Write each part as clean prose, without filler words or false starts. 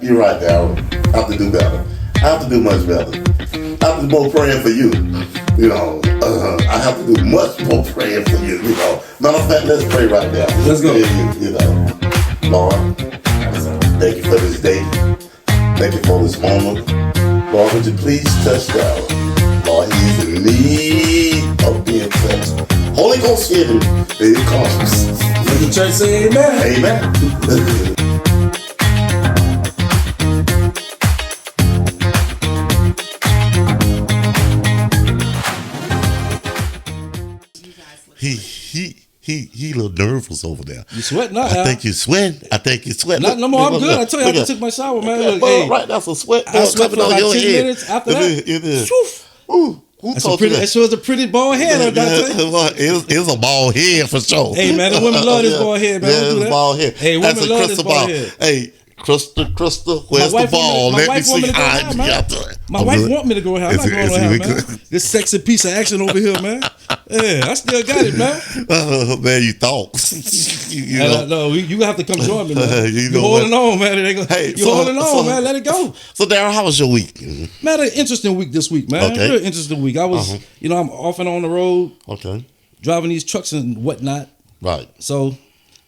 You're right, Darryl. I have to do better. I have to do much better. I have to do more praying for you. I have to do much more praying for you. Matter of fact, let's pray right now. Let's go. Lord, thank you for this day. Thank you for this moment. Lord, would you please touch Darryl? Lord, he's in need of being touched. Holy Ghost, hit him. Here it comes. Let the church say amen. Amen. He a little nervous over there. You sweating now? I think you're sweating. Not no more. I'm good. I told you I took my shower, man. Look, hey, right, that's a sweat. I sweat for about 10 minutes. After that, who told you that? That shows a pretty bald head. It's a bald head for sure. Hey, man, the women love this bald head, man. Yeah, it's bald head. Hey, women love this bald head. Hey, Crystal, where's the ball? Let me see how you got to it. My wife want me to go ahead. I'm not going to have, man. This sexy piece of action over here, man. Yeah, I still got it, man. Man, you thought. No, you have to come join me, man. You're holding on, man. You're holding on, man. Let it go. So, Darryl, how was your week? Man, an interesting week this week, man. Okay. Real interesting week. I was, I'm off and on the road. Okay. Driving these trucks and whatnot. Right. So,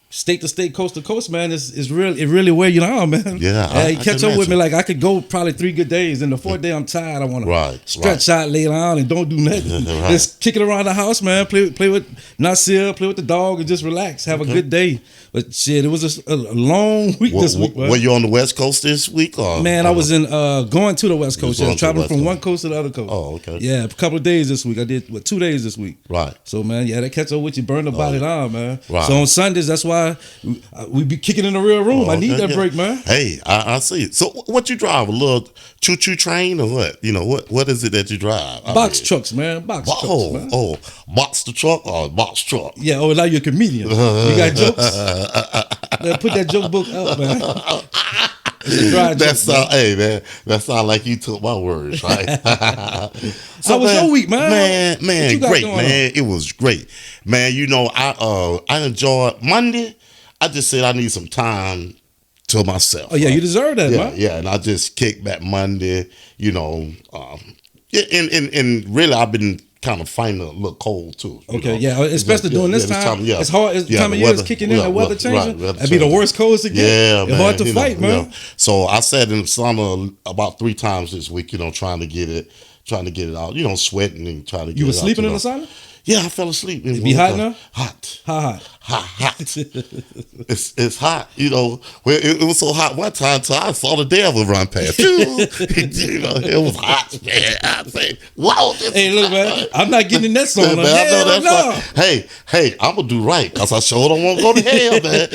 state to state, coast to coast, man, is really where you are, man. Yeah, you catch up with me. Like, I could go probably 3 good days, and the 4th day I'm tired. I want to stretch out, lay down, and don't do nothing. Just kick it around the house, man. Play with Nasir, play with the dog, and just relax. Have a good day. But shit, it was a long week this week, man. Were you on the West Coast this week? Man, I was going to the West Coast. I was traveling from one coast to the other coast. Oh, okay. Yeah, a couple of days this week. I did 2 days this week. Right. So, man, that catch up with you, burn the body down, man. Right. So on Sundays, that's why we be kicking in the real room. I need that break, man. Hey, I see it. So what you drive? A little choo-choo train or what? What is it that you drive? Box trucks, man. Box trucks, man. Oh, box the truck or box truck? Yeah, now you're a comedian. You got jokes? Man, put that joke book up, man. Hey, man, that sound like you took my words, right? So, how was your week, man? Man, great, man. It was great. Man, I enjoyed Monday. I just said I need some time to myself. Oh, yeah, you deserve that, man. Yeah, and I just kicked back Monday, and really I've been kind of finding a little cold too. Okay, yeah, especially during this time. It's hard. It's time of year is kicking in. The weather changing. That'd be the worst colds to get. Yeah, it's hard to fight, man. So I sat in the sauna about 3 times this week. Trying to get it out. Sweating and trying to get it out. You were sleeping in the sauna? Yeah, I fell asleep. It be hot now? Hot. Hot. It's hot. It was so hot one time till I saw the devil run past. It was hot, man. I say, wow. Hey, look, man. I'm not getting in that sauna. Man, I know that's right. Hey, I'm gonna do right because I sure don't want to go to hell, man.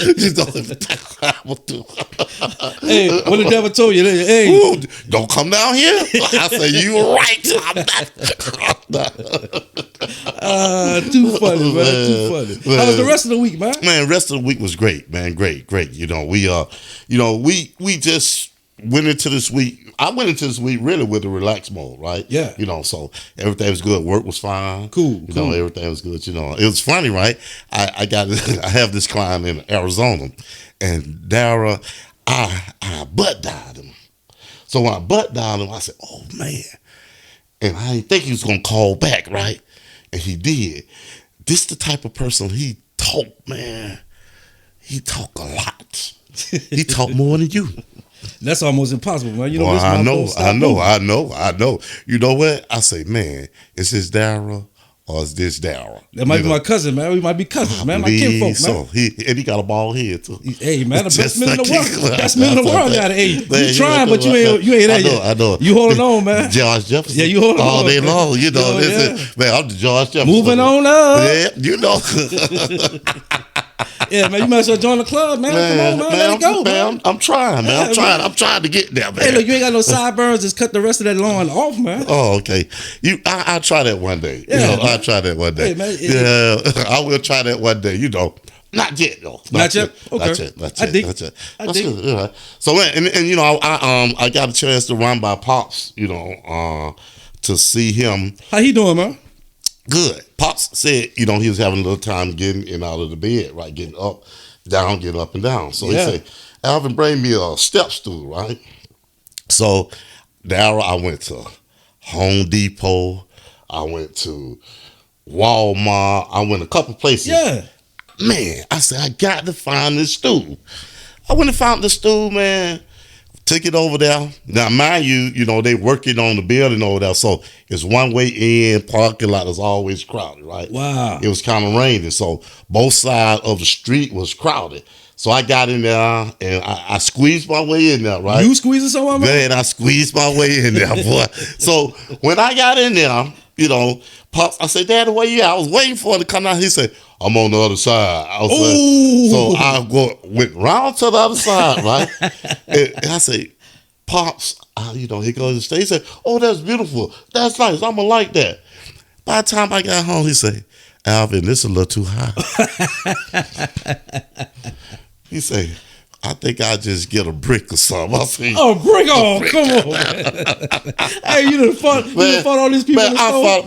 Hey, what the devil told you? Hey, ooh, don't come down here. I say you were right. I'm not. Too funny, man. Too funny. How was the rest of the week, man? Man, rest of the week was great, man. Great. We just went into this week. I went into this week really with a relaxed mode, right? Yeah. So everything was good. Work was fine. Cool. Everything was good. It was funny, right? I have this client in Arizona, and Darryl, I butt dialed him. So when I butt dialed him, I said, "Oh man," and I didn't think he was gonna call back, right? And he did. This the type of person he talk, man. He talk a lot. He talk more than you. That's almost impossible, man. I know. You know what? I say, man, is this Darryl or is this Darryl? That might be my cousin, man. We might be cousins, man. My kinfolk, man. He got a bald head too. Hey, man, the best man in the world. Best man in the world got it. Hey, you trying, but you ain't there yet. I know. You holding on, man. George Jefferson. Yeah, you holding on all day long. Man, I'm the George Jefferson. Moving on up. Yeah, Yeah, man, you might as well join the club, man. Come on, man. Let it go, man. I'm trying, man. I'm trying to get there, man. Hey, look, you ain't got no sideburns. Just cut the rest of that lawn off, man. Oh, okay. I'll try that one day. Yeah, I'll try that one day. Hey, man, I will try that one day. Not yet, though. Not yet. Okay. That's it. That's good. All right. So, and I got a chance to run by Pops, to see him. How he doing, man? Good. Pops said, he was having a little time getting in out of the bed, right? Getting up, down, getting up and down. So he said, Alvin bring me a step stool, right? So, Darryl, I went to Home Depot. I went to Walmart. I went a couple places. Yeah. Man, I said, I got to find this stool. I went and found the stool, man. Took it over there. Now, mind you, they working on the building over there. So it's one way in, parking lot is always crowded, right? Wow. It was kind of raining. So both sides of the street was crowded. So I got in there and I squeezed my way in there, right? You squeezing someone, man? Man, I squeezed my way in there, boy. So when I got in there, Pops, I said, Dad, where you at? I was waiting for him to come out. He said, I'm on the other side. I was like, so I went round to the other side, right? and I said, Pops, he goes to the stage. He said, oh, that's beautiful. That's nice. I'm going to like that. By the time I got home, he said, Alvin, this is a little too high. He said, I think I'll just get a brick or something. I said, oh, brick on. Come on, man. Hey, you done fought all these people in the store?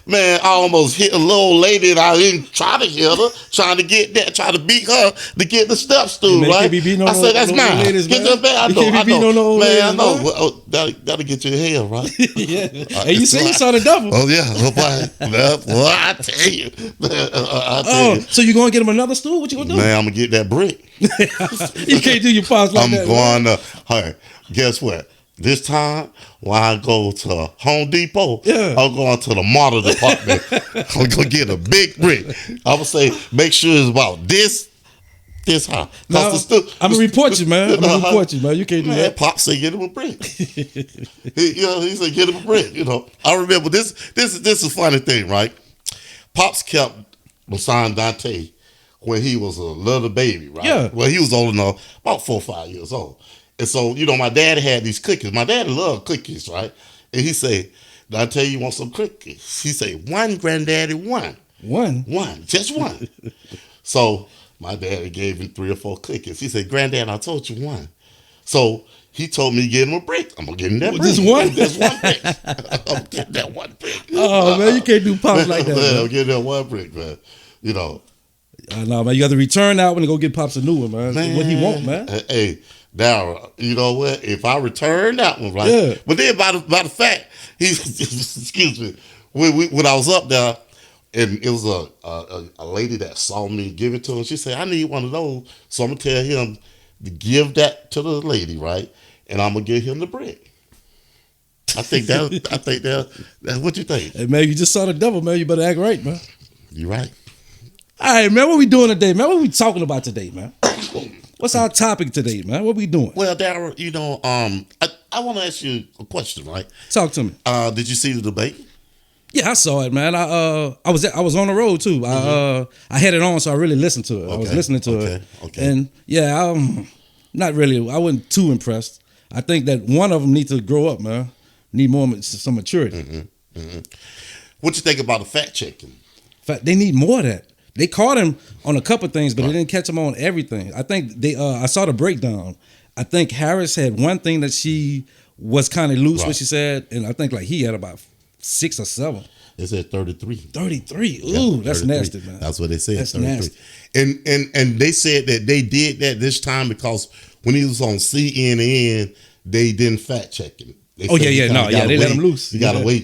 Man, I almost hit a little lady and I didn't try to hit her, trying to beat her to get the step stool, right? I said, that's mine. Ladies, get that back. I know. Well, that'll get you in hell, right? Yeah. Hey, you see, you saw the devil. Oh, yeah. Well, I tell you. So you going to get him another stool? What you going to do? Man, I'm going to get that brick. You can't do your pops like that. I'm going to, guess what? This time, when I go to Home Depot, I'm going to the model department. I'm going to get a big brick. I would say, make sure it's about this high. No, I'm going to report you, man. You can't do that. Pop said, get him a brick. He said, get him a brick. I remember this is a funny thing, right? Pops kept beside Dante when he was a little baby, right? Yeah. Well, he was old enough, about 4 or 5 years old. And so, my dad had these cookies. My dad loved cookies, right? And he said, Dante, you want some cookies? He said, one, granddaddy, one. One? One, just one. So my daddy gave him 3 or 4 cookies. He said, Granddad, I told you one. So he told me to get him a brick. I'm going to get him that brick. Just one? Just one brick. I'm going to get that one brick. Oh, man, you can't do pops like that. Man, I'm getting that one brick, man. No, man, you got to return that one and go get Pops a new one, man. What he want, man. Hey, Darryl, you know what? If I return that one, right? Yeah. But then by the fact, excuse me, when I was up there, and it was a lady that saw me give it to him. She said, I need one of those. So I'm going to tell him to give that to the lady, right? And I'm going to give him the brick. I think that's what you think. Hey, man, you just saw the devil, man. You better act right, man. You're right. All right, man, what we doing today, man? What we talking about today, man? What's our topic today, man? What we doing? Well, Darryl, I want to ask you a question, right? Talk to me. Did you see the debate? Yeah, I saw it, man. I was on the road too. I had it on, so I really listened to it. Okay. I was listening to it. Okay. And yeah, not really. I wasn't too impressed. I think that one of them needs to grow up, man. Need some maturity. Mm-hmm. Mm-hmm. What you think about the fact checking? They need more of that. They caught him on a couple things, but they didn't catch him on everything. I think I saw the breakdown. I think Harris had one thing that she was kind of loose, what she said, and I think like he had about 6 or 7. They said 33. 33. Ooh, yeah, that's 33. nasty, man. That's what they said. That's 33. Nasty. And they said that they did that this time because when he was on CNN, they didn't fact check him. They let him loose. He got away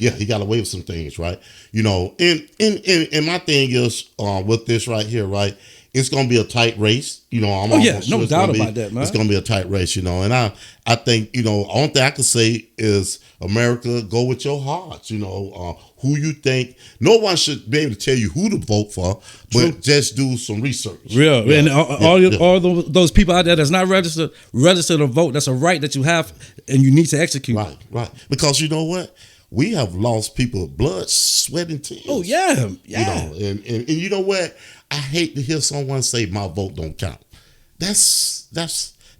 with some things, right? And my thing is with this right here, right? It's gonna be a tight race, I'm no doubt about that, man. It's gonna be a tight race, and I think only thing I can say is America, go with your hearts, who you think. No one should be able to tell you who to vote for, but just do some research. Real, and all those people out there that's not registered to vote. That's a right that you have, and you need to execute. Right. Because you know what? We have lost people, blood, sweat, and tears. Oh yeah. And you know what? I hate to hear someone say my vote don't count. That's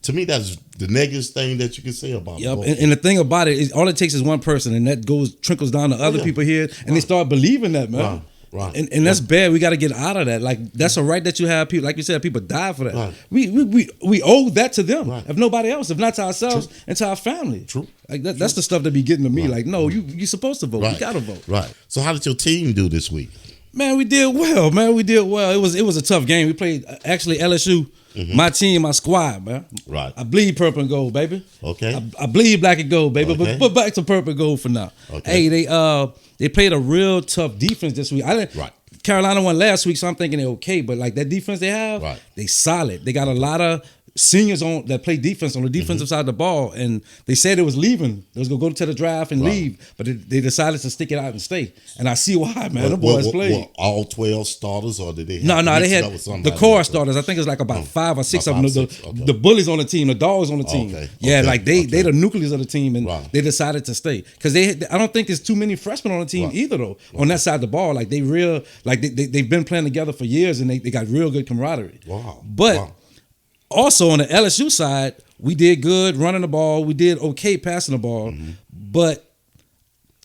to me, that's the negative thing that you can say about it. And the thing about it is, all it takes is one person, and that trickles down to other people here, and they start believing that, man. Right. And that's bad. We got to get out of that. Like that's a right that you have. People, like you said, people die for that. Right. We owe that to them. Right. If nobody else, if not to ourselves and to our family. True. Like that's the stuff that be getting to me. Like, no, you supposed to vote. You got to vote. Right. So how did your team do this week? Man, we did well, man. We did well. It was a tough game. We played actually LSU. Mm-hmm. My team, my squad, man. Right. I bleed purple and gold, baby. Okay. I bleed black and gold, baby. Okay. But back to purple and gold for now. Okay. Hey, they played a real tough defense this week. Right. Carolina won last week, so I'm thinking they're okay. But like that defense they have, right. They solid. They got a lot of seniors on that play defense on the defensive side of the ball, and they said it was leaving. They was gonna go to the draft and leave, but they decided to stick it out and stay. And I see why, man. The boys played. All 12 starters, or did they? No, they had the core starters. I think it's like about 5 or 6 of them. The bullies on the team, the dogs on the team. Like they the nucleus of the team, and they decided to stay because I don't think there's too many freshmen on the team either though. On that side of the ball, like they've been playing together for years, and they got real good camaraderie. Wow, but. Also, on the LSU side, we did good running the ball. We did okay passing the ball. Mm-hmm. But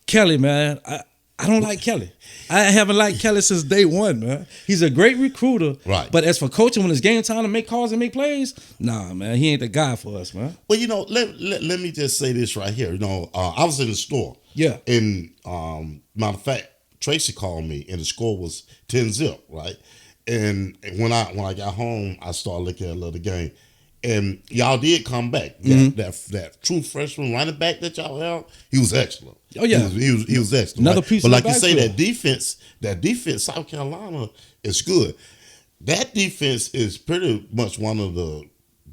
Kelly, man, I don't like Kelly. I haven't liked Kelly since day one, man. He's a great recruiter. Right. But as for coaching when it's game time to make calls and make plays, nah, man, he ain't the guy for us, man. Well, let me just say this right here. I was in the store. Yeah. And matter of fact, Tracy called me and the score was 10-0, right? And when I got home, I started looking at a little game, and y'all did come back. Mm-hmm. That true freshman running back that y'all have, he was excellent. Oh yeah, he was excellent. Another piece. But like you say, that defense, South Carolina is good. That defense is pretty much one of the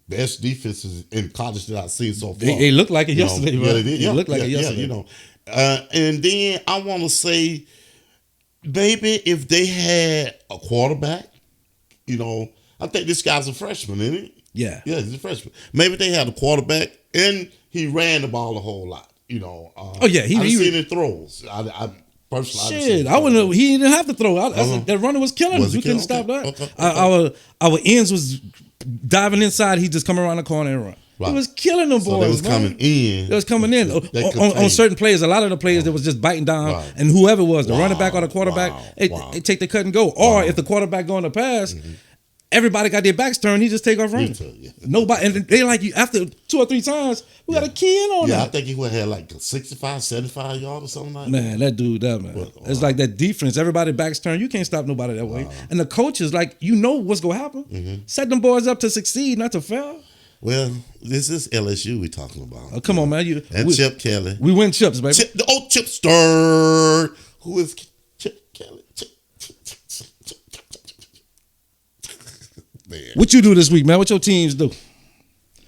best defenses in college that I've seen so far. They looked like it yesterday, Yeah, they did. They looked like it yesterday. And then I want to say, maybe if they had a quarterback, I think this guy's a freshman, isn't he? Yeah. Yeah, he's a freshman. Maybe they had a quarterback and he ran the ball a whole lot, he seen it throws. I personally, shit, I wouldn't know. He didn't have to throw. That runner was killing us. We couldn't stop that. Okay. Our ends was diving inside. He just come around the corner and run. Right. It was killing them boys. So they was coming in. They was coming in on certain players. A lot of the players that was just biting down, and whoever it was, the running back or the quarterback, they take the cut and go. Or if the quarterback going to pass, everybody got their backs turned. He just take off running. Nobody, and they like you after 2 or 3 times. We got to key in on that. Yeah, I think he would have like 65, 75 yards or something like that. Man, that dude, man. It's like that defense. Everybody backs turned. You can't stop nobody that way. And the coaches, like, what's gonna happen. Mm-hmm. Set them boys up to succeed, not to fail. Well, this is LSU we talking about. Oh, come on, man. Chip Kelly. We win chips, baby. Chip Stir. Who is Chip Kelly? Man. What you do this week, man? What your teams do?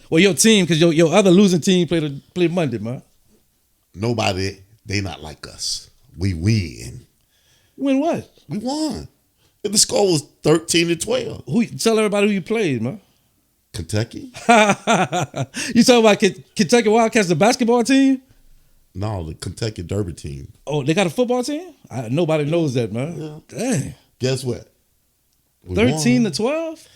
Well, your team, because your other losing team played Monday, man. Nobody, they not like us. We win. Win what? We won. And the score was 13-12. Tell everybody who you played, man. Kentucky. You talking about Kentucky Wildcats, the basketball team? No, the Kentucky Derby team. Oh, they got a football team? Nobody knows that, man. Yeah. Dang. Guess what? 13-12?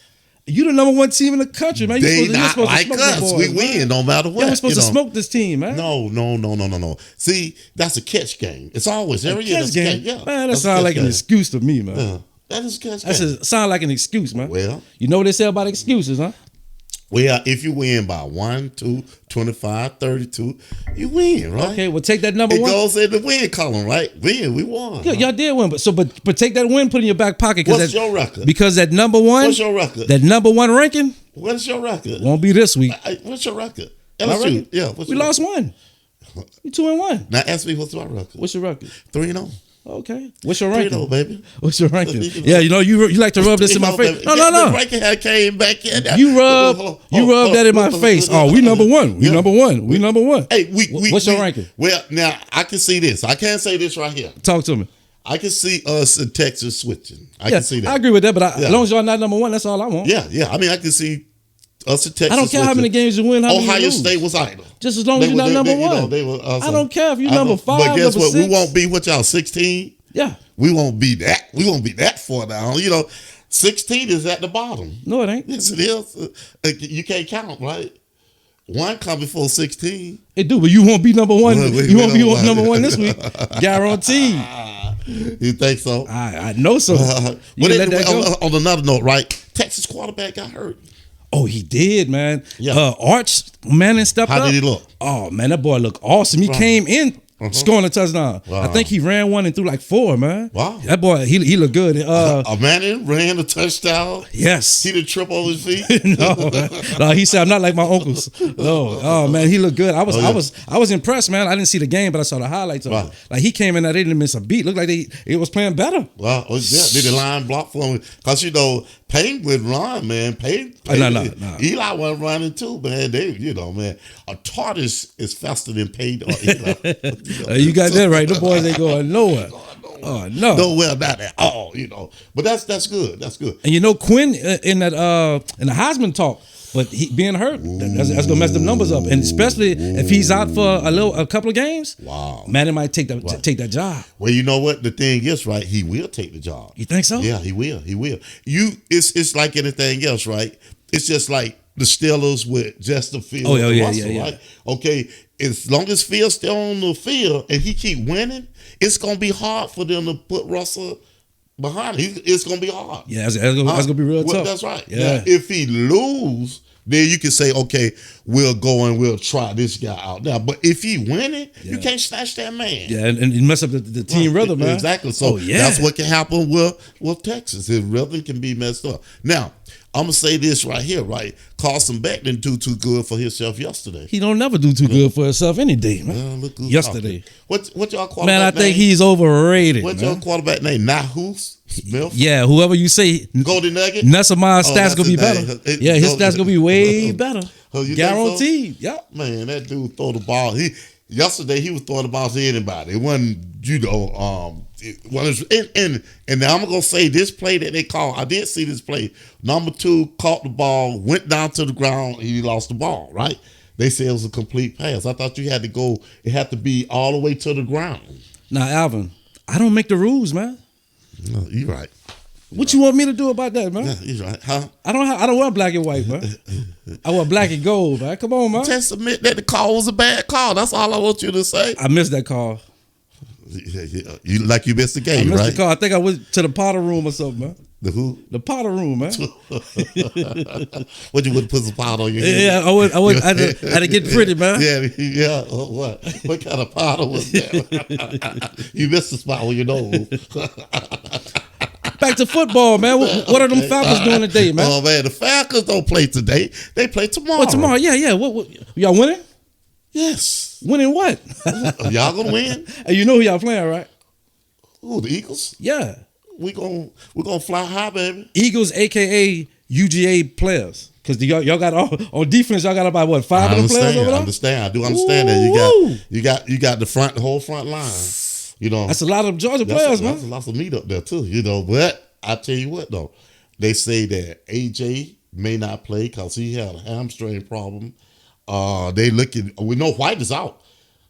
You the number 1 team in the country, man. They not like us. We win no matter what. You're supposed to smoke this team, man. No. See, that's a catch game. It's always every year. That's a catch game. Yeah, man, that sounds like an excuse to me, man. That is a catch game. That sound like an excuse, man. Well, you know what they say about excuses, huh? Well, if you win by 1, 2, 25, 32, you win, right? Okay, well, take that number 1. It goes in the win column, right? We won. Yeah, y'all did win, but take that win, put it in your back pocket. What's your record? Because that number 1. What's your record? That number 1 ranking. What's your record? Won't be this week. What's your record? LSU. Yeah. We lost 1. We 2-1. Now ask me what's my record. What's your record? 3-0. Okay. What's your ranking? 3-0, baby. What's your ranking? Yeah, you like to rub this in my face. No. The ranking had came back in. You rub that in my face. Oh, we number 1. We number 1. We number 1. Hey, what's your ranking? Well, now I can see this. I can't say this right here. Talk to me. I can see us in Texas switching. I can see that. I agree with that, but as long as y'all not number 1, that's all I want. Yeah. I mean, I can see us in Texas. I don't care how many games you win. How many Ohio you lose. State was idle. Just as long as you're not number 1. I don't care if you're number 5. But guess what? 6. We won't be what y'all 16. Yeah. We won't be that. We won't be that far down. 16 is at the bottom. No, it ain't. Yes, it is. You can't count, right? 1 come before 16. It do, but you won't be number 1. You won't be number 1 this week. Guaranteed. You think so? I know so. On another note, right? Texas quarterback got hurt. Oh, he did, man. Yeah. Arch Manning stepped up. How did he look? Oh, man, that boy looked awesome. He came in scoring a touchdown. Wow. I think he ran one and threw like 4, man. Wow. That boy, he looked good. Manning ran a touchdown? Yes. He didn't trip over his feet? No, he said, I'm not like my uncles. No. Oh, man, he looked good. I was impressed, man. I didn't see the game, but I saw the highlights of it. Like, he came in there, they didn't miss a beat. Looked like it was playing better. Wow. Yeah. Did the line block for him? Because, Payne would run, man. Payne no. Eli wasn't running too, man. Man. A tortoise is faster than Payne or Eli. You got that right. The boys ain't going nowhere. Oh no, nowhere, not at all. But that's good. That's good. And Quinn in the Heisman talk, but he being hurt, that's gonna mess them numbers up. And especially if he's out for a couple of games. Wow, Manning might take that job. Well, you know what the thing is, right? He will take the job. You think so? Yeah, he will. He will. It's like anything else, right? It's just like the Steelers with Justin Fields. Oh yeah. Right? Okay, as long as Fields still on the field and he keep winning, it's gonna be hard for them to put Russell behind him. It's gonna be hard. Yeah, that's gonna be real tough. That's right. Yeah. Now, if he lose, then you can say, okay, we'll go and we'll try this guy out now. But if he winning, you can't snatch that man. Yeah, and mess up the team rhythm, man. Exactly. So that's what can happen with Texas. His rhythm can be messed up. Now, I'm going to say this right here, right? Carson Beck didn't do too good for himself yesterday. He don't never do too good for himself any day, man. Yesterday. What y'all quarterback Man, I name? think he's overrated. What's your quarterback name? Nahus Smith? Yeah, whoever you say. Golden Nugget? Nessamai's stats going to be better. His stats going to be way better. Guaranteed. So? Yep. Man, that dude throw the ball. Yesterday, he was throwing the ball to anybody. It wasn't, and now I'm going to say this play that they called. I did see this play. Number 2 caught the ball, went down to the ground, and he lost the ball, right? They said it was a complete pass. I thought you had to go, it had to be all the way to the ground. Now, Alvin, I don't make the rules, man. No, you're right. What you want me to do about that, man? Yeah, you're right. Huh? I don't wear black and white, man. I wear black and gold, man. Come on, man. Just admit that the call was a bad call. That's all I want you to say. I missed that call. You missed the game, I missed right? the call. I think I went to the Potter room or something, man. The who? The Potter room, man. What, you would put some powder on your head? Yeah, I had to get pretty, man. Yeah. What kind of powder was that? You missed the spot with your nose. Back to football, man. What are them Falcons doing today, man? Oh man, the Falcons don't play today. They play tomorrow. What tomorrow? Yeah. What y'all winning? Yes. Winning what? Y'all gonna win? Hey, you know who y'all playing, right? Who, the Eagles? Yeah. We're gonna fly high, baby. Eagles, aka UGA players. Because y'all got on defense, y'all got about what, 5 of them players over there? I understand. I do understand that. You got the whole front line. That's a lot of Georgia players, man. That's a lot of meat up there too. But I tell you what though, they say that AJ may not play because he had a hamstring problem. We know White is out.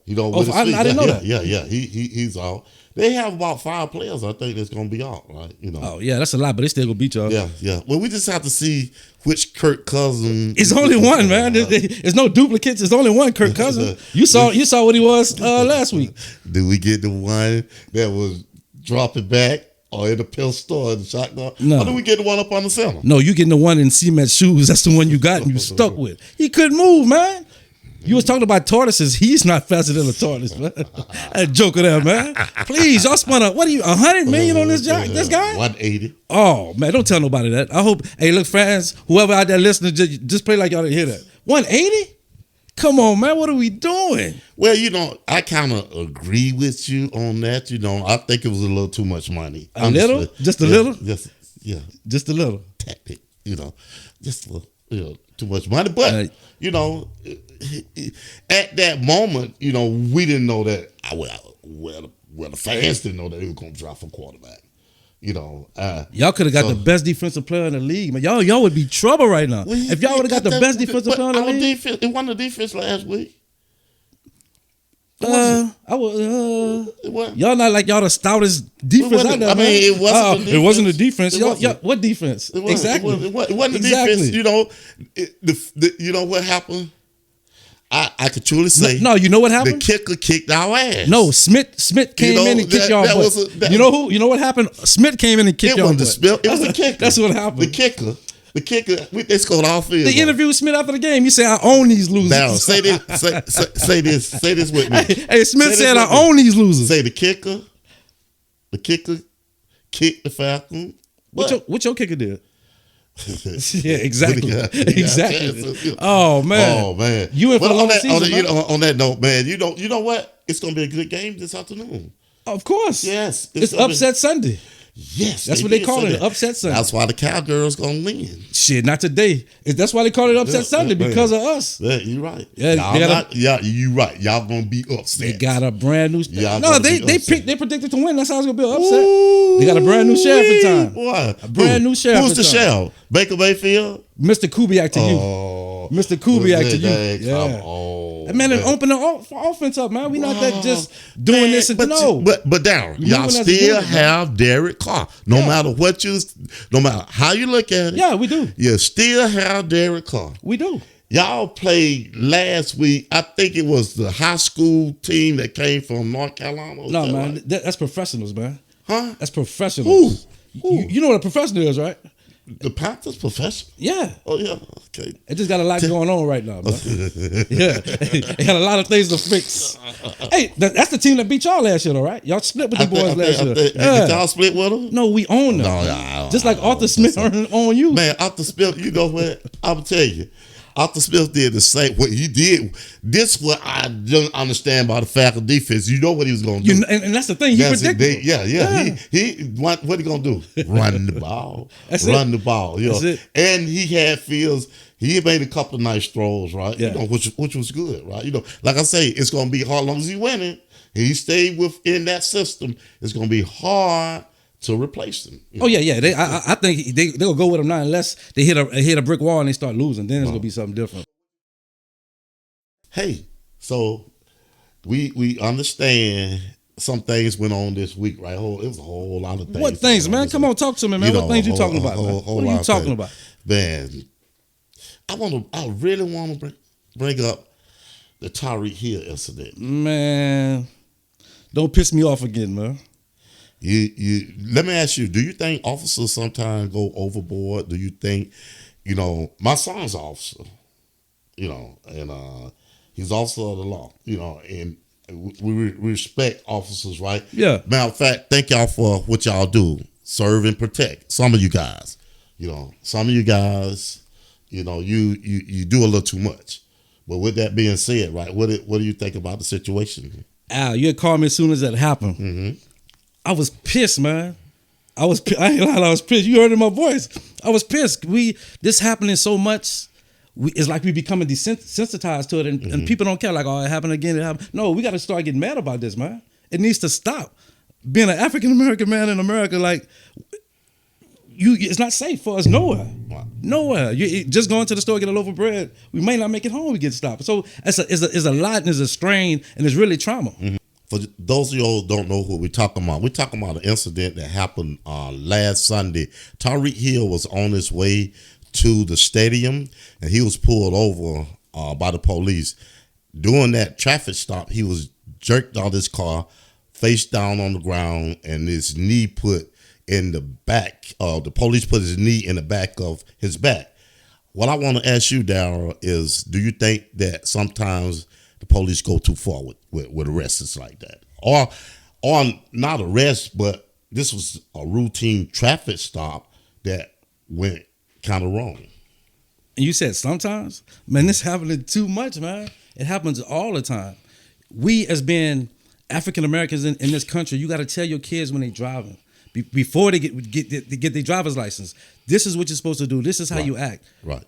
I didn't know that. Yeah. He's out. They have about 5 players, I think, that's going to be out, right? Oh, yeah, that's a lot, but they still going to beat y'all. Yeah. Well, we just have to see which Kirk Cousins. It's only one, man. There's no duplicates. There's only one Kirk Cousins. You saw what he was last week. Did we get the one that was dropping back or in the pistol or the shotgun? No. Or did we get the one up on the center? No, you getting the one in cement shoes. That's the one you got and you stuck with. He couldn't move, man. You was talking about tortoises. He's not faster than a tortoise, man. That joke of that, man. Please, y'all spent $100 million on this guy? 180. Oh, man, don't tell nobody that. I hope, hey, look, fans, whoever out there listening, just play like y'all didn't hear that. 180? Come on, man, what are we doing? Well, I kind of agree with you on that. I think it was a little too much money. A little? Just a little? Just a little. Tactic, just a little too much money. But, at that moment, we didn't know that. Well, the fans didn't know that he was going to drop a quarterback. Y'all could have got the best defensive player in the league, man. Y'all would be trouble right now if y'all would have got the best defensive player in the league. It won the defense last week. Y'all not like y'all the stoutest defense out there. I mean, it wasn't the defense. It wasn't the defense. Y'all, what defense? Exactly. It wasn't the defense. You know what happened? I could truly say. No, you know what happened? The kicker kicked our ass. No, Smith came in and kicked y'all butt. You know what happened? Smith came in and kicked y'all butt. It was the kicker. That's what happened. The kicker The kicker, they scored all field. They interviewed Smith after the game. He said, "I own these losers." Now say this. Say this with me. Hey, Smith said, "I own these losers." Say the kicker kicked the Falcons. What your kicker did? Yeah, exactly. Exactly. Oh man. You in for a long season, on that note, man. You know what? It's gonna be a good game this afternoon. Of course. Yes. It's upset Sunday. Yes, that's what they call it, upset Sunday. That's why the Cowgirls gonna win. Shit, not today. That's why they call it upset Sunday because of us. Yeah, you're right. Yeah, you're right. Y'all gonna be upset. They got a brand new. They predicted to win. That's how it's gonna be an upset. Ooh, they got a brand new sheriff in time. What? A brand new sheriff. Who's the sheriff? Baker Mayfield. Mr. Kubiak to you. Mr. Kubiak to you. Yeah. Man, open the offense up, man. We not that just doing this and no. But Darryl, y'all still have Derek Carr. No matter how you look at it. Yeah, we do. You still have Derek Carr. We do. Y'all played last week. I think it was the high school team that came from North Carolina. No, man, that's professionals, man. Huh? That's professionals. Who? You know what a professional is, right? The Panthers professional? Yeah. Oh, yeah. Okay. It just got a lot going on right now, man. Yeah. It had a lot of things to fix. Hey, that's the team that beat y'all last year, though, right? Y'all split with the boys last year. Did y'all split with them? No, we own them. No, just like Arthur Smith on you. Man, Arthur Smith, you know what? I'm going to tell you. Arthur Smith did the same. What he did, this what I don't understand about the Falcons defense. You know what he was going to do. And that's the thing. He predicted. What he going to do? Run the ball. The ball. You know. That's it. And he had fields. He made a couple of nice throws, right? Yeah. You know, which was good, right? You know, like I say, it's going to be hard as long as he winning. He stayed within that system. It's going to be hard to replace them. Oh yeah. I think they'll go with them now unless they hit a brick wall and they start losing. Then it's gonna be something different. Hey, so we understand some things went on this week, right? It was a whole lot of things. What things, man? Come on, talk to me, man. What things you talking about, man? What are you talking about? Man, I really want to bring up the Tyreek Hill incident. Man, don't piss me off again, man. Let me ask you, do you think officers sometimes go overboard? Do you think, my son's an officer, and he's also of the law, and we respect officers, right? Yeah. Matter of fact, thank y'all for what y'all do. Serve and protect. Some of you guys, you do a little too much. But with that being said, right, what do you think about the situation? Al, you had called me as soon as that happened. Mm-hmm. I was pissed, man. I ain't lying, I was pissed. You heard it in my voice. I was pissed. This happening so much, it's like we becoming desensitized to it, and people don't care. Like, oh, it happened again. It happened. No, we got to start getting mad about this, man. It needs to stop. Being an African American man in America, like, it's not safe for us nowhere. Wow. Nowhere. You just going to the store, get a loaf of bread. We may not make it home. We get stopped. So it's a lot, and it's a strain, and it's really trauma. Mm-hmm. For those of you who don't know what we're talking about an incident that happened last Sunday. Tyreek Hill was on his way to the stadium, and he was pulled over by the police. During that traffic stop, he was jerked out of his car, face down on the ground, and his knee put in the back. The police put his knee in the back of his back. What I want to ask you, Darryl, is do you think that sometimes the police go too far with arrests like that? Or not arrest, but this was a routine traffic stop that went kind of wrong. And you said sometimes? Man, this happening too much, man. It happens all the time. We, as being African Americans in this country, you got to tell your kids when they're driving, before they get their driver's license, this is what you're supposed to do. This is how you act. Right.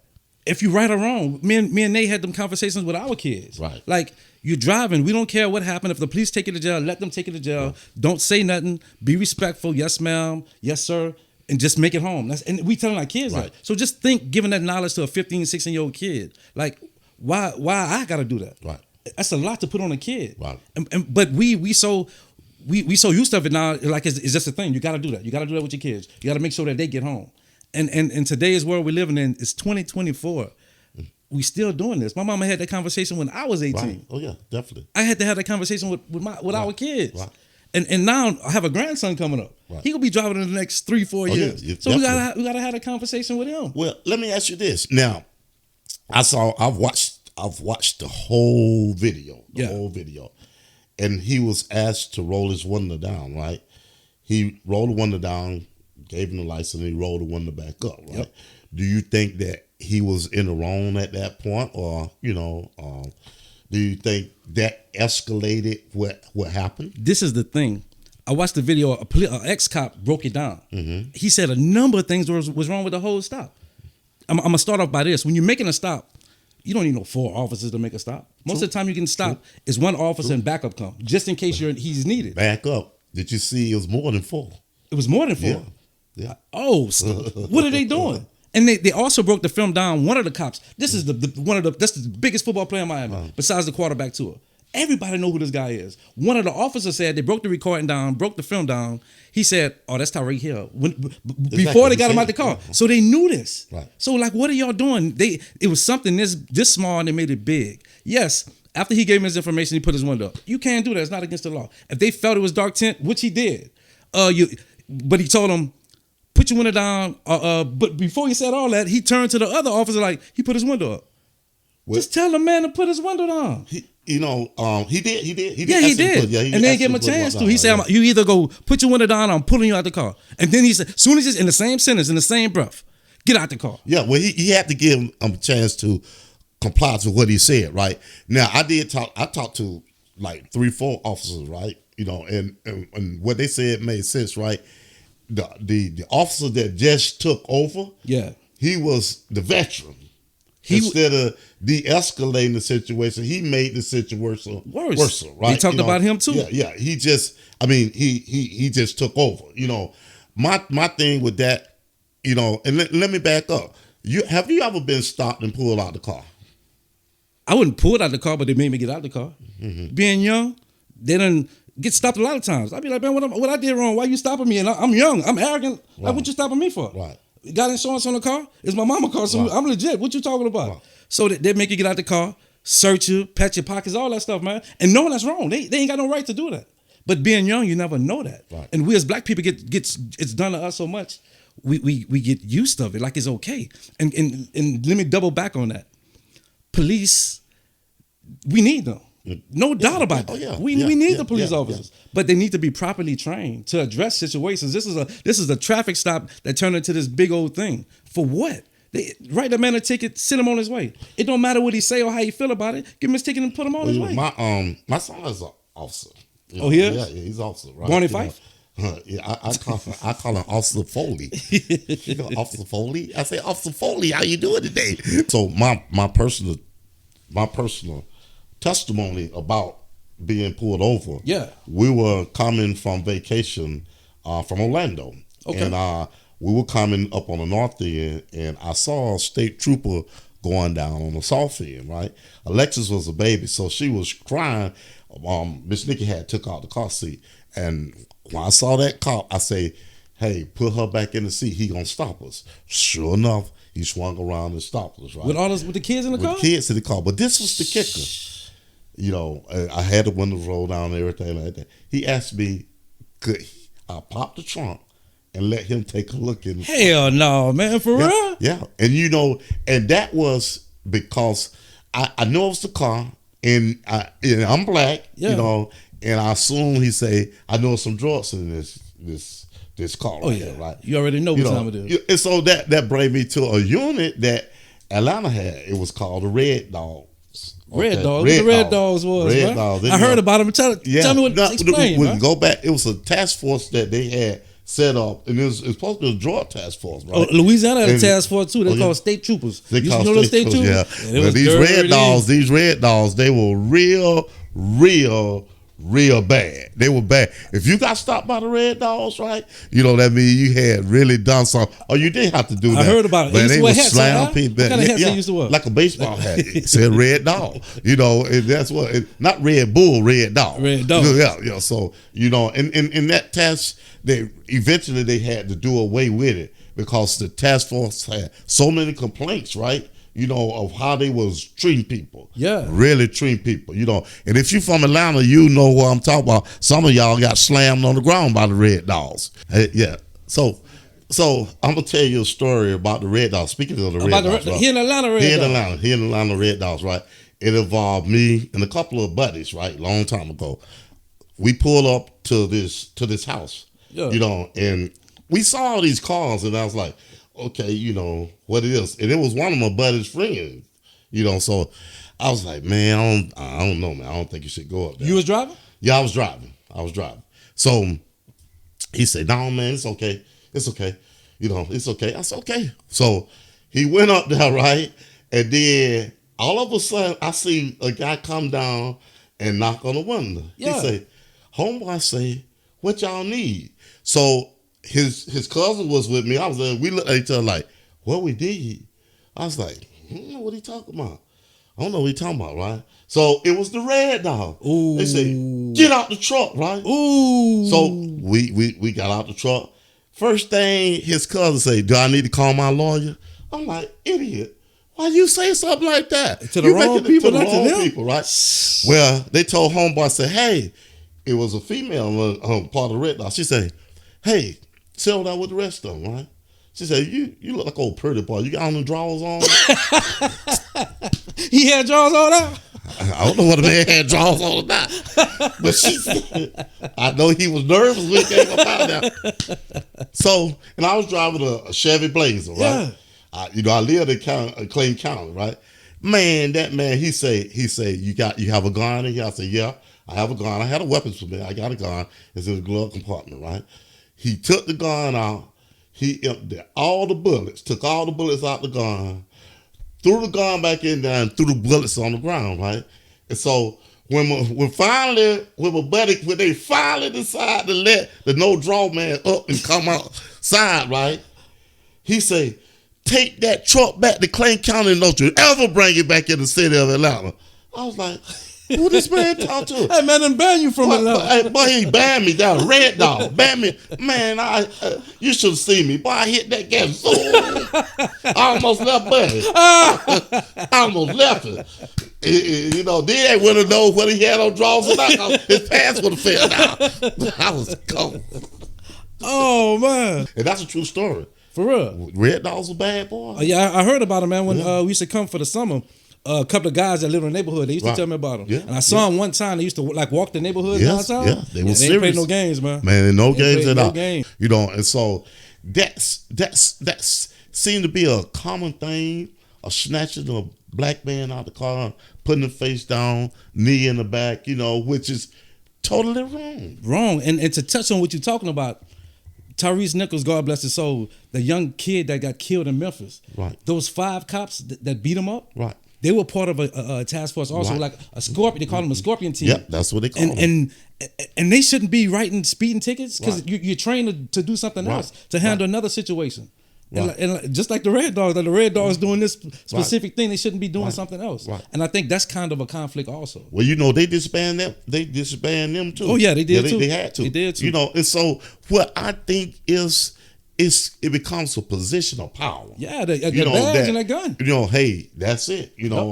If you're right or wrong, me and Nate had them conversations with our kids. Right. Like, you're driving. We don't care what happened. If the police take you to jail, let them take you to jail. Right. Don't say nothing. Be respectful. Yes, ma'am. Yes, sir. And just make it home. And we telling our kids that. So just think, giving that knowledge to a 15, 16-year-old kid. Like, why I got to do that? Right. That's a lot to put on a kid. Right. But we so used to it now. Like, it's just a thing. You got to do that. You got to do that with your kids. You got to make sure that they get home. And in today's world we're living in, it's 2024. We still doing this. My mama had that conversation when I was 18. Right. Oh yeah, definitely. I had to have that conversation with our kids. Right. And now I have a grandson coming up. Right. He gonna be driving in the next 3-4 years. Yeah, so we gotta have a conversation with him. Well, let me ask you this. Now, I've watched the whole video. Whole video. And he was asked to roll his window down, right? He rolled the window down, gave him the license, and he rolled the window back up, right? Yep. Do you think that he was in the wrong at that point, or do you think that escalated what happened? This is the thing. I watched the video. An ex-cop broke it down. Mm-hmm. He said a number of things was wrong with the whole stop. I'm gonna start off by this. When you're making a stop, you don't need no 4 officers to make a stop. Most of the time you can stop is 1 officer and backup come, just in case he's needed. Back up. Did you see it was more than 4? It was more than 4? Yeah. Oh, what are they doing? And they also broke the film down. One of the cops, this is that's the biggest football player in Miami, besides the quarterback tour. Everybody know who this guy is. One of the officers said they broke the recording down, broke the film down. He said, "Oh, that's Tyreek Hill." Before they got him out the car, so they knew this. Right. So like, what are y'all doing? It was something this small and they made it big. Yes. After he gave him his information, he put his window up. You can't do that. It's not against the law. If they felt it was dark tint, which he did, but he told them, put your window down. But before he said all that, he turned to the other officer like he put his window up. Just tell the man to put his window down. He did. Yeah, he did. And they gave him a chance to. He said, "You either go put your window down, or I'm pulling you out the car." And then he said, as soon as it's in the same sentence, in the same breath, get out the car. Yeah, well, he had to give him a chance to comply with what he said, right? Now, I talked to like 3-4 officers, right? And what they said made sense, right? The officer that just took over, he was the veteran. Instead of de-escalating the situation, he made the situation worse. Right? They talked about him too. Yeah. He just took over. My thing with that, and let me back up. Have you ever been stopped and pulled out the car? I wouldn't pull it out the car, but they made me get out the car. Mm-hmm. Being young, they done get stopped a lot of times. I'd be like, man, what I did wrong? Why you stopping me? And I'm young. I'm arrogant. Right. Like, what you stopping me for? Right. Got insurance on the car? It's my mama's car, so I'm legit. What you talking about? Right. So they make you get out the car, search you, pat your pockets, all that stuff, man. And knowing that's wrong. They ain't got no right to do that. But being young, you never know that. Right. And we as black people it's done to us so much, we get used to it, like it's okay. And let me double back on that. Police, we need them. No doubt about that. We need the police officers, but they need to be properly trained to address situations. This is a traffic stop that turned into this big old thing. For what? They write the man a ticket, send him on his way. It don't matter what he say or how he feel about it. Give him his ticket and put him on his way. My son is an officer. Oh, he is? Yeah, he's an officer. Right? Born in Fife? I call him Officer Foley. Officer Foley. I say, Officer Foley, how you doing today? So my personal testimony about being pulled over. Yeah, we were coming from vacation from Orlando, and we were coming up on the north end, and I saw a state trooper going down on the south end. Right, Alexis was a baby, so she was crying. Miss Nikki had took out the car seat, and when I saw that cop, I say, "Hey, put her back in the seat. He gonna stop us." Sure enough, he swung around and stopped us. Right, with the kids in the car. With the kids in the car, but this was the kicker. I had the windows rolled down and everything like that. He asked me, could I pop the trunk and let him take a look in? Hell no, man, for real? Yeah, and that was because I know it's the car, and I'm black, and I assume he say, I know some drugs in this car here, right? You already know what time it is. And so that brought me to a unit that Atlanta had. It was called the Red Dog. Red Dogs was, Red Dogs. I heard about them. Tell me what explain, we go back. It was a task force that they had set up, and it was supposed to be a drug task force, right? Oh, Louisiana had a task force too. They called state troopers. They called state troopers, yeah. Well, these red dogs, they were real bad. They were bad. If you got stopped by the Red Dogs, right? That means you had really done something. Or you didn't have to do that. I heard about it. But they would slam people. What kind of hats they used to wear? Like a baseball hat. It said Red Dog. And that's what, not Red Bull, Red Dog. Red Dog. Yeah. So, in that task, eventually they had to do away with it because the task force had so many complaints, right? of how they was treating people. Yeah. Really treating people, And if you from Atlanta, you know what I'm talking about. Some of y'all got slammed on the ground by the Red Dogs. Yeah. So I'm going to tell you a story about the Red Dogs. Speaking of the Red Dogs. Here in Atlanta, Red Dogs. Here in Atlanta, Red Dogs, right? It involved me and a couple of buddies, right? Long time ago. We pulled up to this house, and we saw all these cars, and I was like, okay, what it is. And it was one of my buddy's friends, so I was like, man, I don't know, man. I don't think you should go up there. You was driving? Yeah, I was driving. So he said, no, man, it's okay. It's okay. It's okay. I said, okay. So he went up there, right? And then all of a sudden, I see a guy come down and knock on the window. Yeah. He say, homeboy say, what y'all need? So his cousin was with me. I was there. We looked at each other like, what we need? I was like, I don't know what he talking about. I don't know what he talking about, right? So it was the Red Dog. Ooh. They say, get out the truck, right? Ooh. So we got out the truck. First thing his cousin say, do I need to call my lawyer? I'm like, idiot. Why you say something like that? To the wrong people, to the wrong people, right? Well, they told homeboy, say, hey, it was a female part of the Red Dog. She said, hey, settle down with the rest of them, right? She said, you look like old pretty boy. You got on the drawers on? He had drawers on now? I don't know what a man had drawers on or not. But she said, I know he was nervous when he came up out there. So, and I was driving a Chevy Blazer, right? Yeah. I live in Clayton County, right? Man, that man, he say, you have a gun in here? I said, yeah, I have a gun. I had a weapons permit. I got a gun. It's in the glove compartment, right? He took the gun out. He emptied all the bullets, took all the bullets out the gun, threw the gun back in there, and threw the bullets on the ground, right? And so when they finally decided to let the no draw man up and come outside, right? He say, take that truck back to Clayton County and don't you ever bring it back in the city of Atlanta. I was like, who this man talk to? Hey, man, done banned you from Atlanta. Boy, he banned me down. Red Dog banned me. Man, you should have seen me. Boy, I hit that gas. I almost left Buddy. I almost left it. Then they wouldn't know what he had on drawers or not. His pants would have fell down. I was cold. Oh, man. And that's a true story. For real. Red Dog's a bad boy. Yeah, I heard about him, man, when we used to come for the summer. A couple of guys that live in the neighborhood, they used to tell me about him. Yeah, and I saw him one time. They used to walk the neighborhood downtown. Yeah, they were serious. They didn't play no games, man. Man, no games at all. And so that's seemed to be a common thing, of snatching a black man out of the car, putting the face down, knee in the back, which is totally wrong. Wrong. And to touch on what you're talking about, Tyrese Nichols, God bless his soul, the young kid that got killed in Memphis. Right. Those 5 cops that beat him up. Right. They were part of a task force also, like a scorpion. They call them a scorpion team. Yeah, that's what they call them. And they shouldn't be writing speeding tickets because you're trained to do something else, to handle another situation. Right. And just like the Red Dogs, doing this specific thing, they shouldn't be doing something else. Right. And I think that's kind of a conflict also. Well, they disband them. They disband them too. Oh yeah, they did too. They had to. They did too. And so what I think is it becomes a position of power. Yeah, the badge and that gun. Hey, that's it. We gonna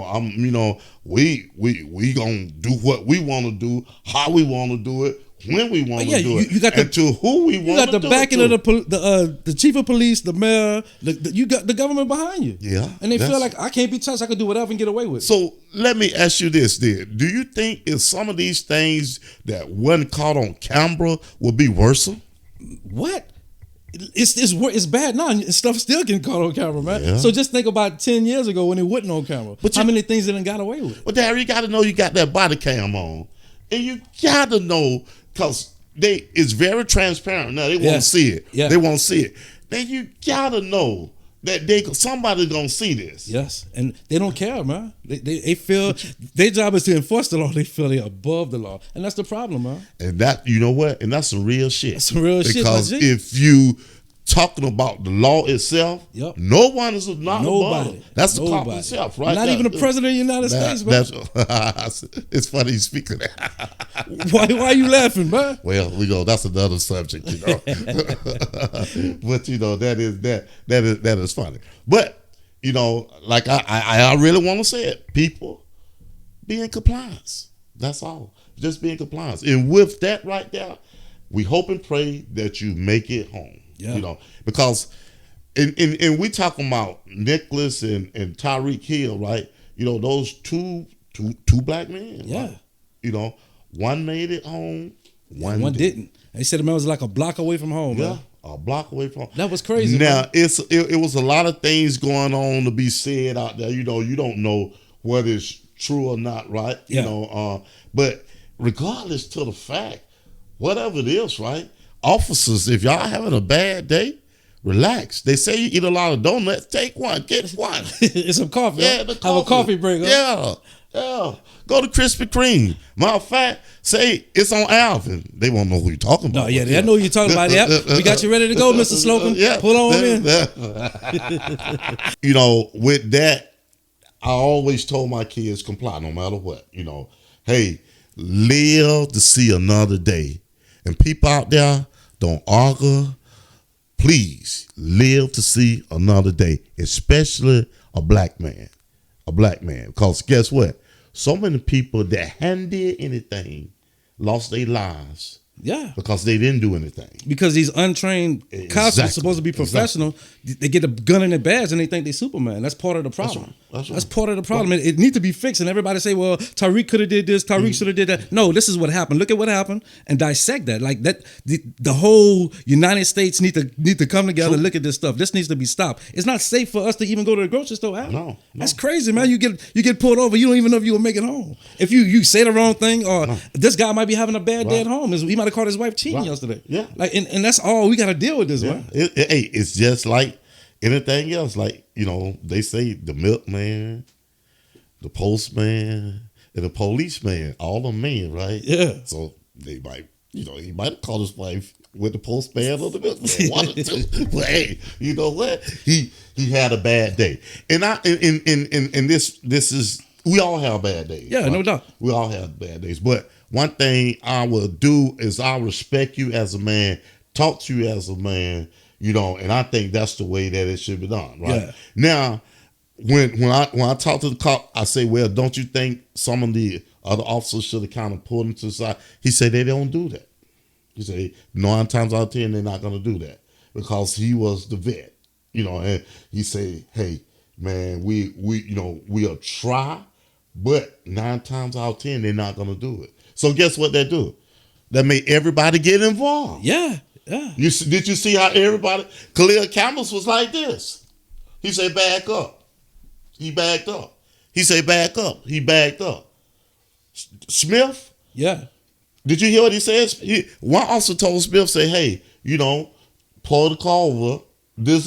do what we want to do, how we want to do it, when we want to do it, and to who we want to do it. You got the backing of the chief of police, the mayor. You got the government behind you. Yeah, and they feel like I can't be touched. I can do whatever and get away with it. So let me ask you this: then, do you think if some of these things that wasn't caught on camera would be worse? What? It's bad now. Stuff still getting caught on camera, man. Yeah. So just think about 10 years ago when it wasn't on camera. But how many things they done got away with? Well, Darryl, you got to know you got that body cam on, and you got to know because it's very transparent now. They want to see it. Yeah. They want to see it. Then you got to know that somebody's gonna see this. Yes, and they don't care, man. They feel their job is to enforce the law. They feel they're above the law, and that's the problem, man. And that, you know what? And that's some real shit. That's some real shit. Because if you talking about the law itself, no one is not above. That's the cop itself, right? Not even the president of the United States, man. It's funny you speak of that. Why are you laughing, man? Well, that's another subject, But that is funny. But you know, like I really want to say it, people, be in compliance. That's all. Just be in compliance. And with that right there, we hope and pray that you make it home. Yeah. You know, because and we talking about Nicholas and Tyreek Hill, right? You know, those two black men. Yeah. Right? You know, one made it home, one didn't. They said the man was like a block away from home. Yeah. Man. A block away from home. That was crazy. Now man. it was a lot of things going on to be said out there. You know, you don't know whether it's true or not, right? Yeah. You know, but regardless to the fact, whatever it is, right? Officers, if y'all having a bad day, relax. They say you eat a lot of donuts. Take one, get one. It's some coffee. Yeah, huh? the coffee. Have a coffee break. Huh? Yeah. Go to Krispy Kreme. Matter of fact, say it's on Alvin. They won't know who you're talking about. No, yeah, they know who you're talking about. Yep. We got you ready to go, Mr. Slocum. Yeah. Pull on in. You know, with that, I always told my kids, comply no matter what. You know, hey, live to see another day. And people out there, don't argue. Please live to see another day, especially a black man. A black man. Because guess what? So many people that hadn't did anything lost their lives. Yeah. Because they didn't do anything. Because these untrained cops are supposed to be professional. Exactly. They get a gun in their badge and they think they're Superman. That's part of the problem. That's right. That's part of the problem. It needs to be fixed. And everybody say, well, Tyreek could have did this. Tyreek should have did that. No, this is what happened. Look at what happened and dissect that. Like that, the whole United States need to come together and look at this stuff. This needs to be stopped. It's not safe for us to even go to the grocery store. No. That's crazy, man. You get pulled over. You don't even know if you will make it home. If you say the wrong thing or this guy might be having a bad day at home. He might have caught his wife cheating yesterday. Yeah. Like, and that's all we got to deal with this, man. It's just like anything else. Like, you know, they say the milkman, the postman, and the policeman, all the men, right? Yeah. So they might, you know, he might have called his wife with the postman or the milkman, one or two. But hey, you know what? He had a bad day, and this is, we all have bad days. Yeah, right? No doubt. We all have bad days, but one thing I will do is I'll respect you as a man, talk to you as a man, you know, and I think that's the way that it should be done, right? Yeah. Now, when I talk to the cop, I say, well, don't you think some of the other officers should have kind of pulled him to the side? He said they don't do that. He said 9 times out of 10 they're not going to do that because he was the vet, you know, and he said, hey, man, we'll try, but 9 times out of 10 they're not going to do it. So guess what they do? They made everybody get involved. Yeah. Did you see how everybody? Khalil Campbell was like this. He said, back up. He backed up. He said, back up. He backed up. Smith? Yeah. Did you hear what he said? One officer told Smith, say, hey, you know, pull the car over. This,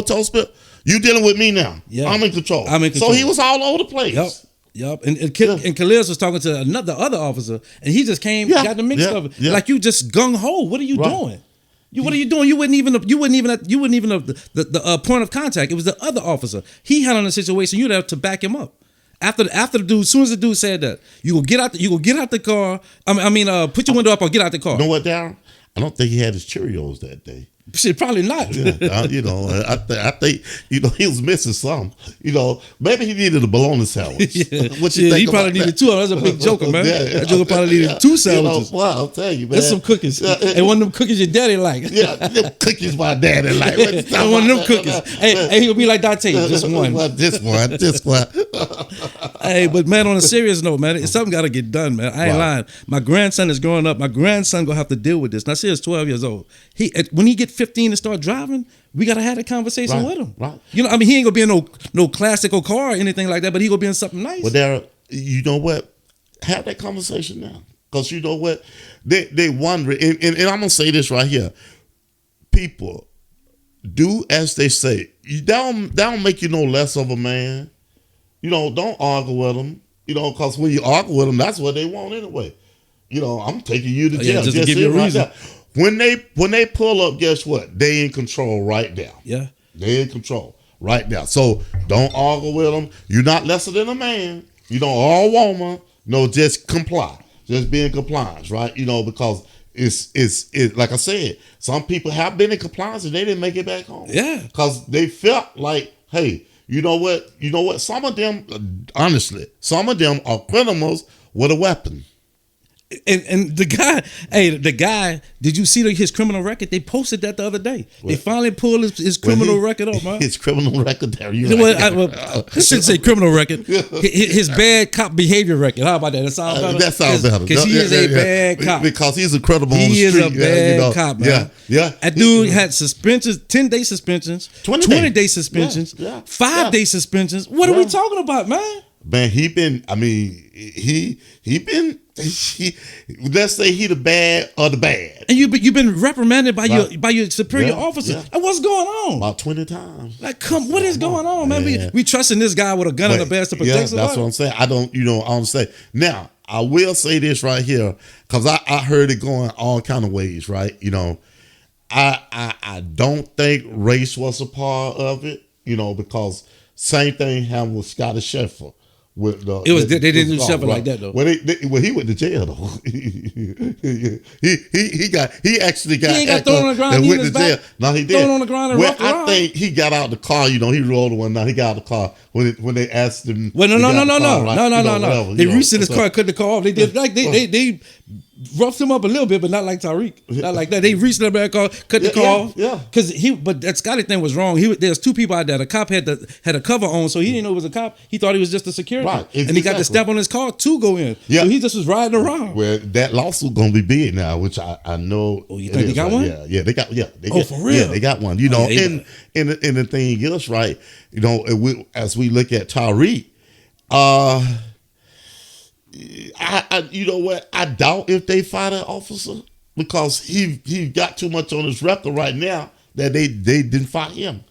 told Smith, you dealing with me now. Yeah. I'm in control. So he was all over the place. Yep. And Khalil was talking to the other officer, and he just got the mix of it. Like, you just gung ho. What are you doing? What are you doing? You wouldn't even have the point of contact. It was the other officer. He handled the situation. You'd have to back him up. After the dude, as soon as the dude said that, you go get out the car. Put your window up or get out the car. You know what, Darryl? I don't think he had his Cheerios that day. Shit, probably not. I think he was missing some. Maybe he needed a bologna sandwich. What you think? He probably needed 2. That's a big joker, man. That joker probably needed 2 sandwiches. I'll tell you, man. There's some cookies. And one of them cookies your daddy like. Yeah, them cookies my daddy like. And one of them cookies. Hey, he'll be like Dante, just one. Just one. Hey, but man, on a serious note, man, something got to get done, man. I ain't lying. My grandson is growing up. My grandson gonna have to deal with this. Now, see, he's 12 years old. When he get 15 and start driving, we gotta have a conversation with him. Right. He ain't gonna be in no classical car or anything like that, but he gonna be in something nice. Well, Darryl, you know what? Have that conversation now, because you know what? They wonder, and I'm gonna say this right here. People do as they say. That don't make you no less of a man. Don't argue with them. Because when you argue with them, that's what they want anyway. I'm taking you to jail. Just to give you a reason. When they pull up, guess what? They in control right now. Yeah. They in control right now. So don't argue with them. You're not lesser than a man. Or a woman. No, just comply. Just be in compliance, right? Because it's like I said, some people have been in compliance and they didn't make it back home. Yeah. Because they felt like, hey, You know what? Some of them, honestly, some of them are criminals with a weapon. And the guy, did you see his criminal record? They posted that the other day. What? They finally pulled his criminal record up, man. His criminal record there. I shouldn't say criminal record. His bad cop behavior record. How about that? That sounds better. That sounds better. Because he is a bad cop. Because he's a credible on the street. He is a bad cop, man. Yeah. That dude had suspensions, 10-day suspensions, 20-day suspensions, 5-day suspensions. What are we talking about, man? Man, let's say he the bad or the bad. And you've been reprimanded by your superior officer. Yeah. And what's going on? About 20 times. Like, what is going on, man? We trusting this guy with a gun in the best to protect somebody. That's what I'm saying. I don't say. Now, I will say this right here, because I heard it going all kind of ways, right? I don't think race was a part of it, because same thing happened with Scotty Scheffler. They didn't do Sheffield like that though. When he went to jail though, he actually got. He ain't got thrown on the ground. And went to jail. No, he did. Thrown on the ground and roughed around. I think he got out the car. He rolled one. Now he got out the car when they asked him. Well, no. They reached in his car, cut the car off. They did they roughed him up a little bit, but not like Tyreek. Not like that. They reached in the back car, cut the car off. Yeah. But that Scotty thing was wrong. There's two people out there. The cop had a cover on, so he didn't know it was a cop. He thought he was just a security. Right. And he got the step on his car to go in. Yeah. So he just was riding around. Well, that lawsuit gonna be big now, which I know. Oh, you think they got one? Yeah, they got. Yeah, for real? Yeah, they got one. And the thing is, right? As we look at Tyreek, you know what? I doubt if they fire that officer, because he got too much on his record right now that they didn't fire him.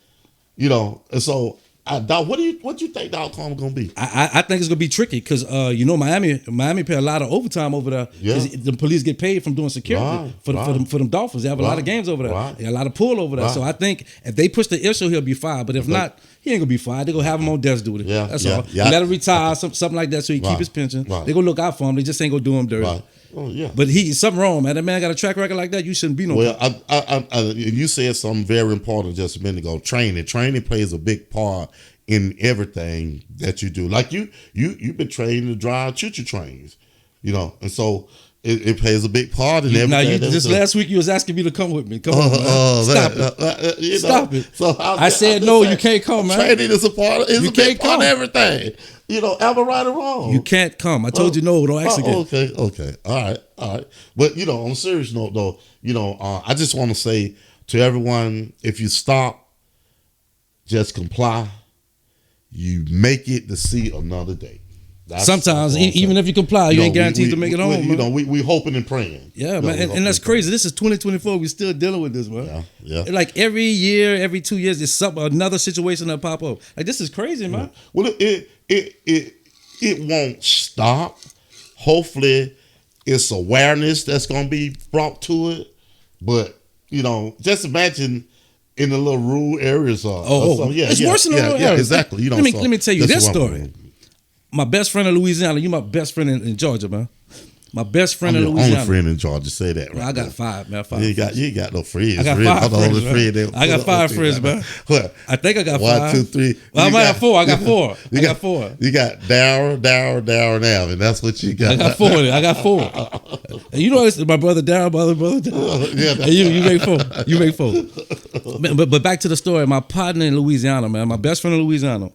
And so I doubt. What do you think the outcome is going to be? I think it's going to be tricky because Miami pay a lot of overtime over there. Yeah. The police get paid from doing security for them Dolphins. They have a lot of games over there. Right. They have a lot of pull over there. So I think if they push the issue, he'll be fired. But if not, he ain't gonna be fired. They're gonna have him on desk duty. Yeah, that's all. Yeah. Let him retire, something like that, so he keep his pension. Right. They're gonna look out for him. They just ain't gonna do him dirty. Right. Oh, yeah. But something wrong, man. That man got a track record like that. You shouldn't be no. Well, you said something very important just a minute ago. Training plays a big part in everything that you do. Like you've been trained to drive choo-choo trains, and so it plays a big part in everything. Now, just last week you was asking me to come with me. Come on, man. Stop it. Stop it. So I said no, you can't come, man. Training is a part of big part of everything. Ever right or wrong. You can't come. I told you no, don't ask again. Okay. All right. But on a serious note though, I just want to say to everyone, if you stop, just comply. You make it to see another day. Sometimes, even if you comply, you ain't guaranteed to make it home. We hoping and praying. Yeah, man, and that's crazy. This is 2024. We still dealing with this, man. Yeah. Like every year, every 2 years, there's another situation that pop up. Like this is crazy, man. Well, it won't stop. Hopefully, it's awareness that's gonna be brought to it. But just imagine in the little rural areas. It's worse than the rural areas. Exactly. Let me tell you this story. My best friend in Louisiana, you my best friend in Georgia, man. My best friend in Louisiana. Only friend in Georgia, say that. Right, I got five, man. You ain't got no friends. I got five friends. I got 5 friends, man. What? I think I got 5. 1, 2, 3. Well, I might have 4. I got 4. You got Darryl, and Alvin. That's what you got. I got 4. And this is my brother Darryl, brother Darryl. Yeah. And you make 4. But back to the story. My partner in Louisiana, man. My best friend in Louisiana.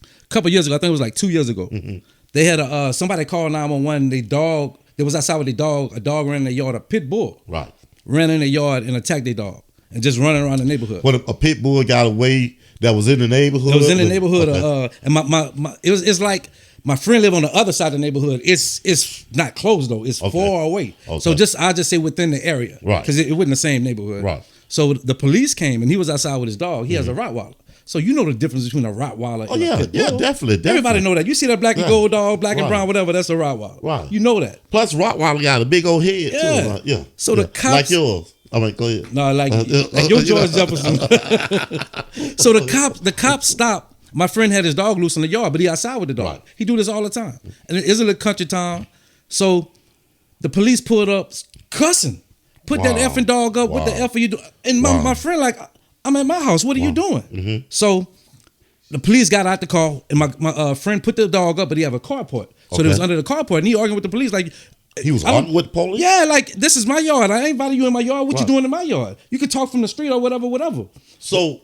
A couple years ago, I think it was like 2 years ago. Mm-hmm. They had somebody called 911. They was outside with their dog. A dog ran in their yard. A pit bull ran in their yard and attacked their dog and just running around the neighborhood. What, a pit bull got away that was in the neighborhood? It was in the neighborhood. Okay. And it's like my friend lived on the other side of the neighborhood. It's not close though. It's far away. Okay. So I'll just say within the area, right? Because it wasn't the same neighborhood, right? So the police came and he was outside with his dog. He has a Rottweiler. So you know the difference between a Rottweiler and a pit bull. Yeah, definitely. Everybody know that. You see that black and gold dog, black and brown, whatever, that's a Rottweiler. Right. You know that. Plus Rottweiler got a big old head too. Yeah. So the cops, like yours. I mean, go ahead. No, like your George Jefferson. So the cops stopped. My friend had his dog loose in the yard, but he outside with the dog. Right. He do this all the time. And it is a little country town. So the police pulled up cussing. Put that effing dog up. What the F are you doing? And my friend like, I'm at my house. What are you doing? Mm-hmm. So The police got out the car, and my friend put the dog up, but he have a carport. So it was under the carport, and he arguing with the police like... He was arguing with the police? Yeah, like, this is my yard. I ain't inviting you in my yard. What you doing in my yard? You can talk from the street or whatever. So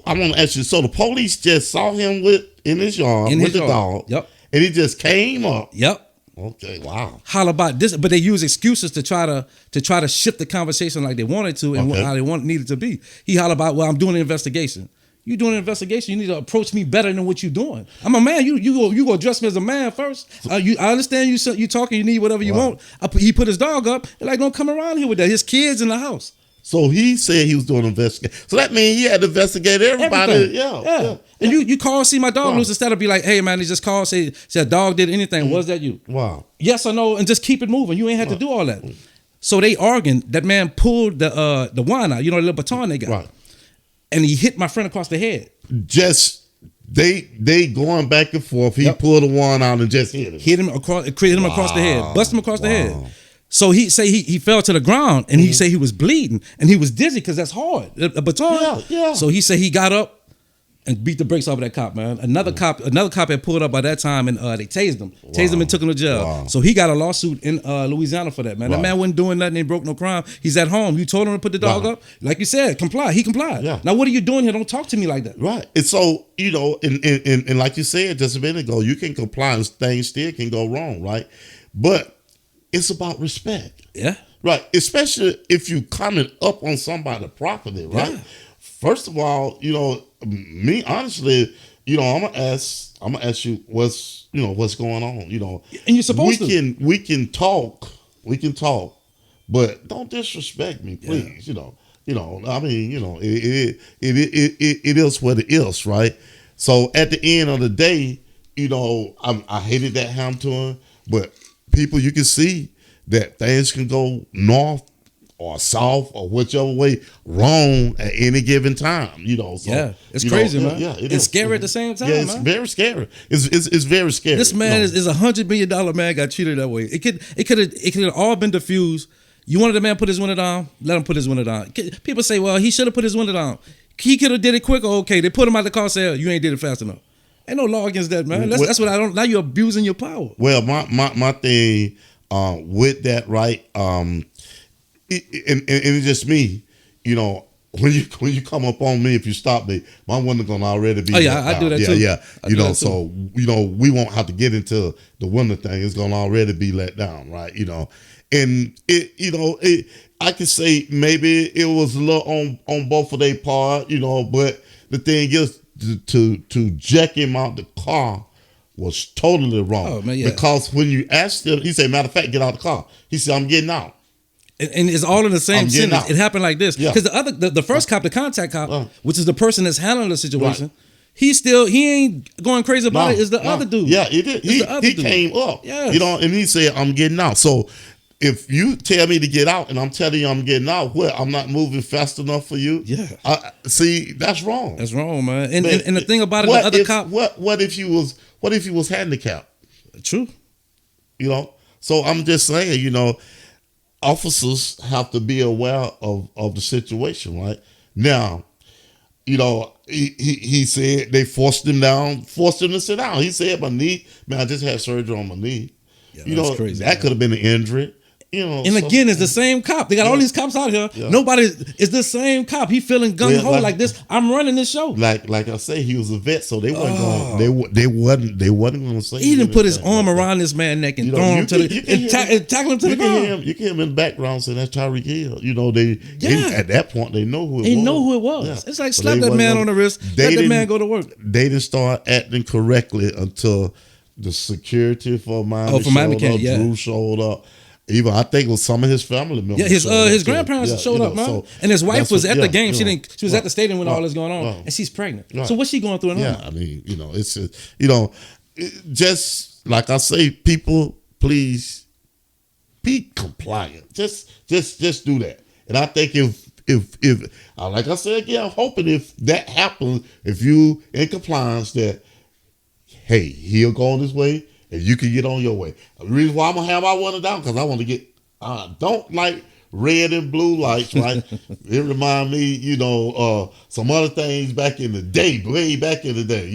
I want to ask you, so the police just saw him in his yard with the dog. Yep. And he just came up. Yep. Okay, wow. Holler about this, but they use excuses to try to shift the conversation like they wanted to and how they needed to be. He holler about, well, I'm doing an investigation. You doing an investigation? You need to approach me better than what you doing. I'm a man. You go address me as a man first. I understand you talking. You need whatever you want. He put his dog up. And like, don't come around here with that. His kids in the house. So he said he was doing an investigation. So that means he had to investigate everybody. Yeah. And you call see my dog news instead of be like, hey man, he just called say a dog did anything. Was that you? Wow. Yes or no, and just keep it moving. You ain't had to do all that. So they arguing. That man pulled the wine out. You know the little baton they got. Right. And he hit my friend across the head. Just they going back and forth. He pulled the one out and just hit him. Hit him across the head. Bust him across the head. So he say he fell to the ground and he say he was bleeding and he was dizzy because that's hard. A baton. Yeah. So he said he got up and beat the brakes off of that cop, man. Another cop had pulled up by that time and they tased him. Tased him and took him to jail. Wow. So he got a lawsuit in Louisiana for that, man. That man wasn't doing nothing, he broke no crime. He's at home. You told him to put the dog up. Like you said, comply. He complied. Yeah. Now what are you doing here? Don't talk to me like that. Right. And so, and like you said just a minute ago, you can comply and things still can go wrong, right? But it's about respect. Yeah. Right. Especially if you coming up on somebody's property, right? Yeah. First of all, me honestly, I'm gonna ask you what's going on, And you're supposed to. We can talk, but don't disrespect me, please. Yeah. I mean, it is what it is, right? So at the end of the day, I hated that happened to him, but people, you can see that things can go north or south or whichever way wrong at any given time, So, yeah, it's crazy, man. Yeah, it's scary at the same time. Yeah, it's very scary. It's very scary. This man is $100 million man got treated that way. It could have all been diffused. You wanted the man put his window down, let him put his window down. People say, well, he should have put his window down. He could have did it quicker. Okay, they put him out the car. Say, you ain't did it fast enough. Ain't no law against that, man. That's what I don't. Now you're abusing your power. Well, my thing with that, right? And it's just me, when you come up on me, if you stop me, my window gonna already be. Oh yeah, I do that too. Yeah, so we won't have to get into the window thing. It's gonna already be let down, right? And I could say maybe it was a little on both of their part, but the thing is to jack him out the car was totally wrong. Oh, man, yeah. Because when you asked him, he said, matter of fact, get out the car. He said, I'm getting out. And it's all in the same sentence. It happened like this. Because the first cop, the contact cop, which is the person that's handling the situation, he ain't going crazy about it. It's the other dude. Yeah, it is. He came up. Yeah. And he said, I'm getting out. So if you tell me to get out and I'm telling you I'm getting out, I'm not moving fast enough for you. Yeah. See, that's wrong. That's wrong, man. And the thing about it, the other cop. What if he was handicapped? True. So I'm just saying, officers have to be aware of the situation, right? Now, he said they forced him to sit down. He said, my knee, man, I just had surgery on my knee. Yeah, that's crazy, that could have been an injury. And again, it's the same cop. They got all these cops out here. Yeah. It's the same cop. He feeling gung ho like this. I'm running this show. Like I say, he was a vet, so they wasn't going. They wasn't going to say. He didn't put his arm around this man's neck and throw him to and tackle him to the ground. You can hear him in the background saying that's Tyreek Hill. They at that point they know who it was. They know who it was. Yeah. It's like slap that man on the wrist. Let that man go to work. They didn't start acting correctly until the security for Miami showed up. Drew showed up. Even I think it was some of his family members. Yeah, his grandparents showed up, man. So and his wife was at the game. She was at the stadium when all this going on, and she's pregnant. Right. So what's she going through? I mean, it's just like I say, people, please be compliant. Just do that. And I think if like I said again, I'm hoping if that happens, if you in compliance, that hey, he'll go on this way. And you can get on your way. The reason why I'm gonna have my window down because I want to get. Don't like red and blue lights, right? It remind me, some other things back in the day, way back in the day,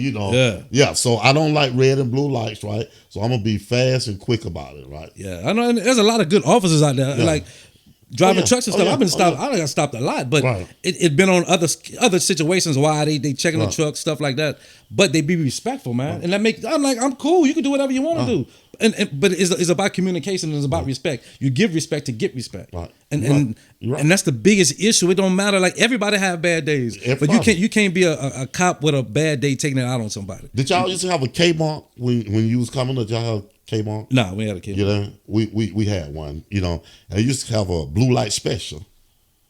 Yeah, so I don't like red and blue lights, right? So I'm gonna be fast and quick about it, right? Yeah, I know. And there's a lot of good officers out there, like driving trucks and stuff. I've been stopped. I got stopped a lot, but it been on other situations why they checking the truck, stuff like that. But they be respectful, man, and I'm cool. You can do whatever you want to do, but it's about communication and it's about respect. You give respect to get respect, and that's the biggest issue. It don't matter. Like everybody have bad days, but you can't be a cop with a bad day taking it out on somebody. Did y'all used to have a Kmart when you was coming? Did y'all have Kmart? No, we had a Kmart. We had one, and it used to have a blue light special.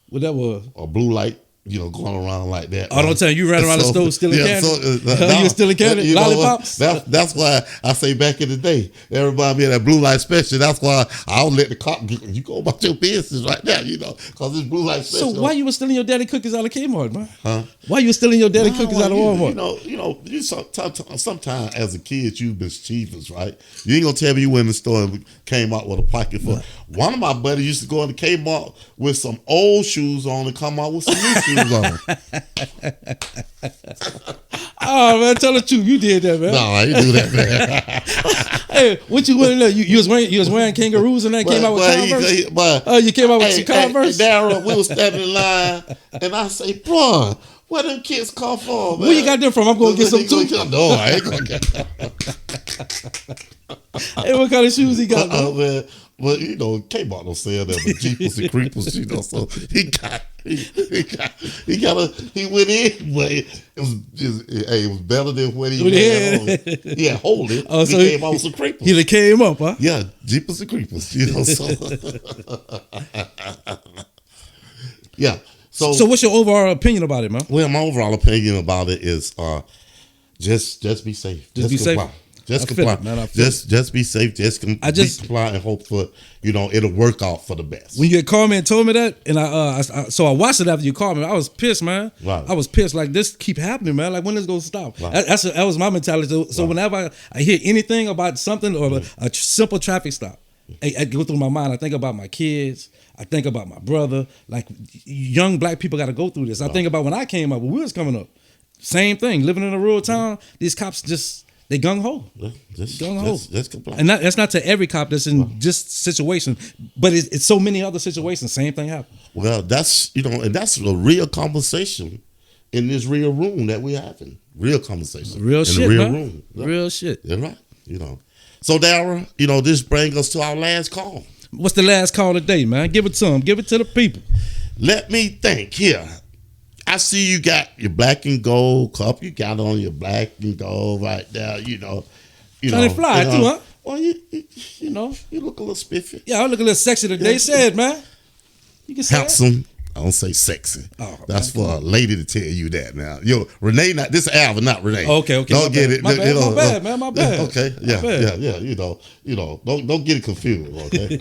What that was? A blue light, going around like that. Oh, don't tell you ran around the store stealing candy? You were stealing candy? Lollipops? That's why I say back in the day, everybody had that blue light special. That's why I don't let the cop get you go about your business right now, because it's blue light special. So why you were stealing your daddy cookies out of Kmart, man? Huh? Why you were stealing your daddy cookies out of Walmart? Sometimes as a kid, you mischievous, right? You ain't gonna tell me you went in the store and came out with a pocket full. One of my buddies used to go into Kmart with some old shoes on and come out with some new shoes on. Oh man, tell the truth, you did that, man. No, I didn't do that, man. Hey, what you wearing there? You was wearing kangaroos and then came out with Converse? You came out with some Converse? Hey, Darryl, we was standing in line and I say, bro, where them kids come from, man? Where you got them from? I'm going to get some too. No, I ain't going to get them. Hey, what kind of shoes he got, man? Well, Kmart don't sell that, but Jeepers and Creepers, so he went in, but it was better than what he had. He had hold it. Oh, so he came out with some Creepers. He came up, huh? Yeah, Jeepers and Creepers, so. Yeah. So what's your overall opinion about it, man? Well, my overall opinion about it is just be safe. Just be comply. safe. Just comply. Just be safe. Just comply and hope for it'll work out for the best. When you called me and told me that, and I watched it after you called me. I was pissed, man. Right. I was pissed. Like this keep happening, man. Like when is gonna stop? Right. That was my mentality. So whenever I hear anything about something or a simple traffic stop, I go through my mind. I think about my kids. I think about my brother. Like young black people got to go through this. I think about when I came up, when we was coming up. Same thing. Living in a rural town, these cops they gung ho. Gung ho. That's comply. And that's not to every cop that's in just situation, but it's so many other situations. Same thing happens. Well, that's and that's a real conversation in this real room that we're having. Real conversation. Real shit. In the real man. room. Yeah. Real shit. That's right. So Darryl, this brings us to our last call. What's the last call today, man? Give it to them. Give it to the people. Let me think here. I see you got your black and gold cup. You got on your black and gold right there. Trying to fly too, huh? Well, you look a little spiffy. Yeah, I look a little sexy today. Said, man. You can say handsome. I don't say sexy. Oh, that's for a lady to tell you that now. Renee, this is Alvin, not Renee. Okay. Don't get it. My bad, man. My bad. Okay. Yeah. Don't get it confused. Okay.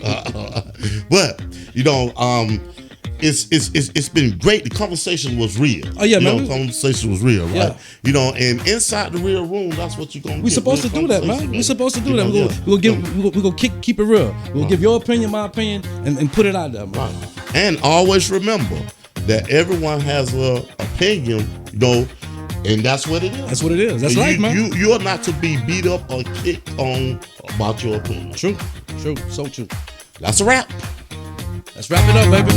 But it's been great. The conversation was real. Oh yeah, man. The conversation was real, right? Yeah. And inside the real room, that's what you're gonna. We're supposed to do that, man. We're supposed to do that. We're gonna keep it real. We'll give your opinion, my opinion, and put it out there, man. Right. And always remember that everyone has an opinion, and that's what it is. That's what it is. That's life, man. You are not to be beat up or kicked on about your opinion. True. So true. That's a wrap. Let's wrap it up, baby.